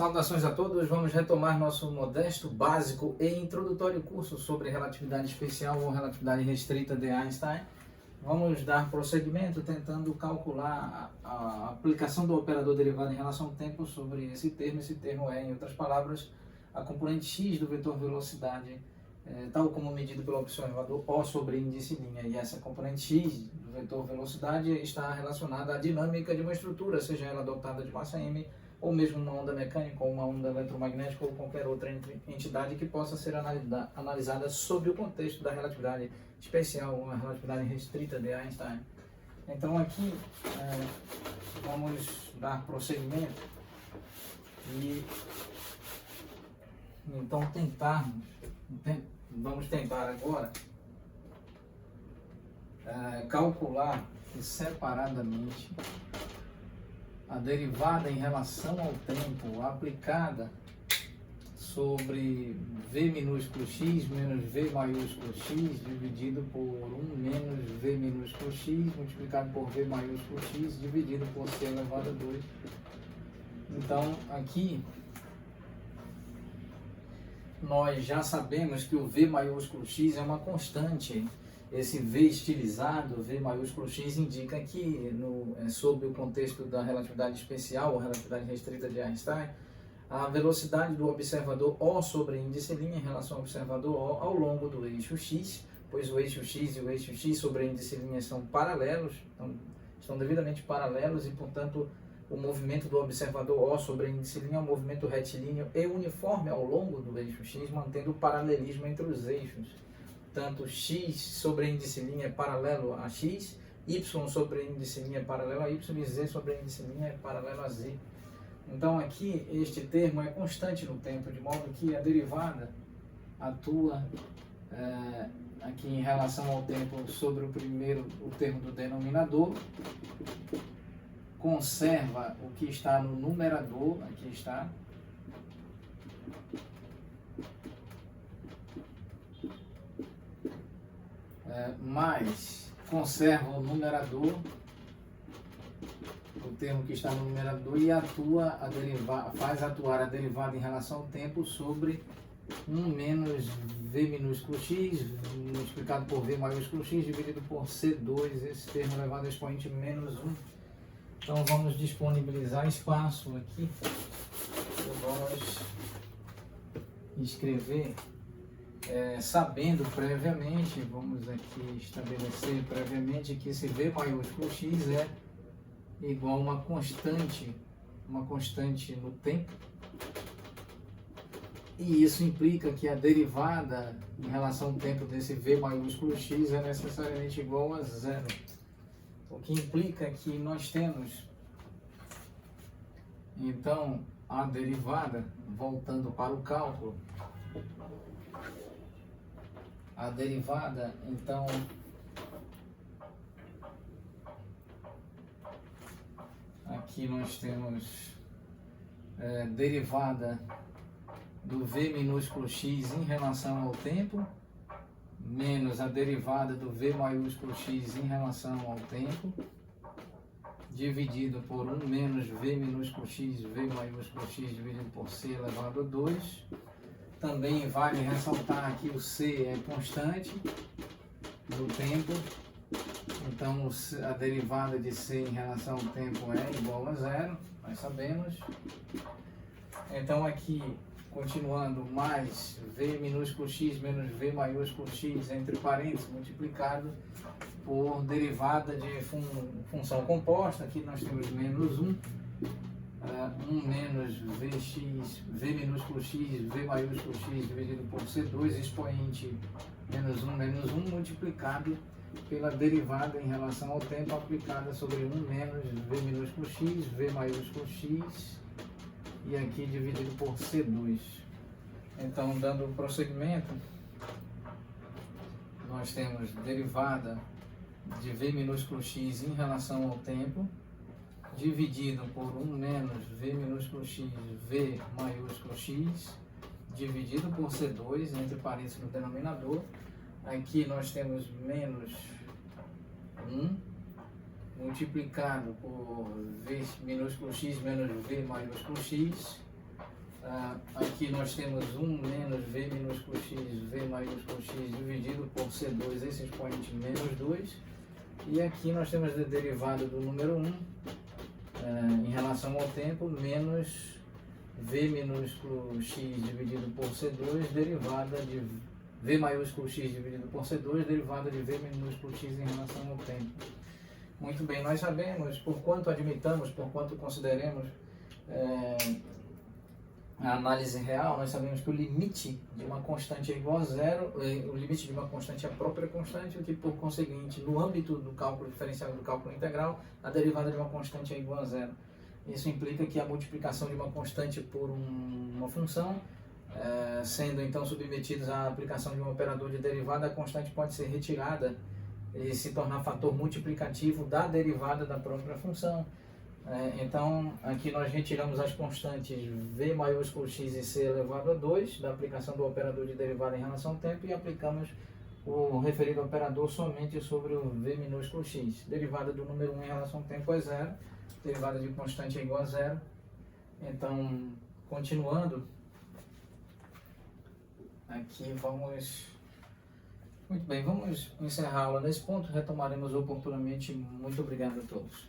Saudações a todos, vamos retomar nosso modesto, básico e introdutório curso sobre relatividade especial ou relatividade restrita de Einstein. Vamos dar prosseguimento tentando calcular a aplicação do operador derivado em relação ao tempo sobre esse termo. Esse termo é, em outras palavras, a componente x do vetor velocidade, tal como medido pelo observador O sobre índice linha. E essa componente x do vetor velocidade está relacionada à dinâmica de uma estrutura, seja ela dotada de massa m, ou mesmo uma onda mecânica, ou uma onda eletromagnética, ou qualquer outra entidade que possa ser analisada sob o contexto da relatividade especial, ou a relatividade restrita de Einstein. Então aqui vamos dar prosseguimento e então vamos tentar agora calcular separadamente a derivada em relação ao tempo aplicada sobre V minúsculo x menos V maiúsculo x dividido por 1 menos V minúsculo x multiplicado por V maiúsculo x dividido por C elevado a 2. Então, aqui nós já sabemos que o V maiúsculo x é uma constante. Esse V estilizado, V maiúsculo x, indica que, sob o contexto da relatividade especial ou relatividade restrita de Einstein, a velocidade do observador O sobre índice linha em relação ao observador O ao longo do eixo x, pois o eixo x e o eixo x sobre índice linha são paralelos, estão devidamente paralelos e, portanto, o movimento do observador O sobre índice linha é um movimento retilíneo e uniforme ao longo do eixo x, mantendo o paralelismo entre os eixos. Tanto x sobre índice linha é paralelo a x, y sobre índice linha é paralelo a y e z sobre índice linha é paralelo a z. Então aqui este termo é constante no tempo, de modo que a derivada atua aqui em relação ao tempo sobre o termo do denominador, conserva o que está no numerador, aqui está, mas conserva o numerador, o termo que está no numerador, e faz atuar a derivada em relação ao tempo sobre 1 menos V minúsculo x multiplicado por V maiúsculo x dividido por C2, esse termo elevado a expoente menos 1. Então vamos disponibilizar espaço aqui, vamos escrever sabendo previamente, vamos aqui estabelecer previamente que esse V maiúsculo x é igual a uma constante no tempo, e isso implica que a derivada em relação ao tempo desse V maiúsculo x é necessariamente igual a zero, o que implica que nós temos então a derivada, voltando para o cálculo, a derivada, então, aqui nós temos derivada do V minúsculo x em relação ao tempo, menos a derivada do V maiúsculo x em relação ao tempo, dividido por 1 menos V minúsculo x, V maiúsculo x dividido por C elevado a 2. Também vale ressaltar que o C é constante no tempo, então a derivada de C em relação ao tempo é igual a zero, nós sabemos. Então aqui, continuando, mais V minúsculo x menos V maiúsculo x entre parênteses multiplicado por derivada de função composta, aqui nós temos menos 1. 1 menos V minúsculo x, V maiúsculo x dividido por C2, expoente menos 1 multiplicado pela derivada em relação ao tempo aplicada sobre 1 menos V minúsculo x, V maiúsculo x, e aqui dividido por C2. Então, dando prosseguimento, nós temos derivada de V minúsculo x em relação ao tempo, dividido por 1 menos V minúsculo x, V maiúsculo x, dividido por C2, entre parênteses no denominador. Aqui nós temos menos 1, multiplicado por V minúsculo x menos V maiúsculo x, Aqui nós temos 1 menos V minúsculo x, V maiúsculo x dividido por C2, esse expoente menos 2. E aqui nós temos a derivada do número 1 em relação ao tempo, menos V minúsculo x dividido por C2, derivada de V maiúsculo x dividido por C2, derivada de V minúsculo x em relação ao tempo. Muito bem, nós sabemos, por quanto admitamos, por quanto consideremos a análise real, nós sabemos que o limite de uma constante é igual a zero, o limite de uma constante é a própria constante, o que por conseguinte, no âmbito do cálculo diferencial e do cálculo integral, a derivada de uma constante é igual a zero. Isso implica que a multiplicação de uma constante por uma função, sendo então submetidos à aplicação de um operador de derivada, a constante pode ser retirada e se tornar fator multiplicativo da derivada da própria função. Então, aqui nós retiramos as constantes V maiúsculo x e C elevado a 2 da aplicação do operador de derivada em relação ao tempo e aplicamos o referido operador somente sobre o V minúsculo x. Derivada do número 1 em relação ao tempo é zero, derivada de constante é igual a zero. Então, continuando, aqui vamos... Muito bem, vamos encerrar a aula nesse ponto, retomaremos oportunamente. Muito obrigado a todos.